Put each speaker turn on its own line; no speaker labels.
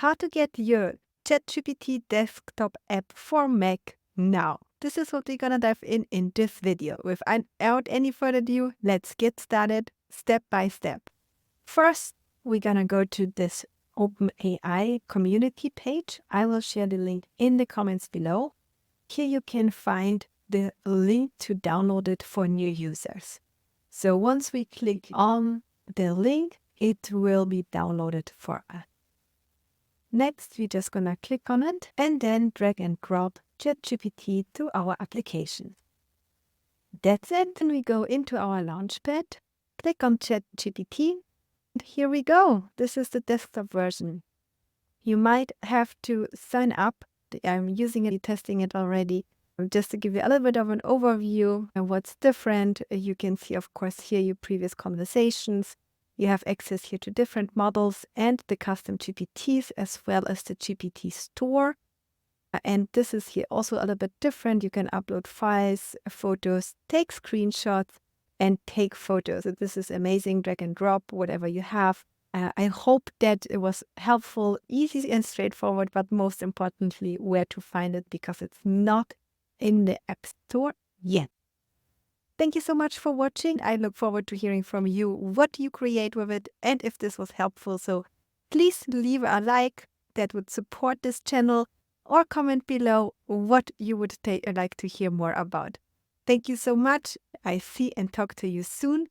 how to get your ChatGPT desktop app for Mac now. This is what we're gonna dive in this video. Without any further ado, let's get started step by step. First, we're gonna go to this OpenAI community page. I will share the link in the comments below. Here you can find the link to download it for new users. So once we click on the link, it will be downloaded for us. Next, we're just gonna click on it and then drag and drop ChatGPT to our application. That's it. Then we go into our Launchpad, click on ChatGPT, and here we go. This is the desktop version. You might have to sign up. I'm using it, testing it already. Just to give you a little bit of an overview of what's different, you can see, of course, here your previous conversations. You have access here to different models and the custom GPTs as well as the GPT store. And this is here also a little bit different. You can upload files, photos, take screenshots, and take photos. So this is amazing, drag and drop, whatever you have. I hope that it was helpful, easy and straightforward, but most importantly, where to find it because it's not in the App Store yet. Thank you so much for watching. I look forward to hearing from you what you create with it and if this was helpful. So please leave a like, that would support this channel, or comment below what you would like to hear more about. Thank you so much. I see and talk to you soon.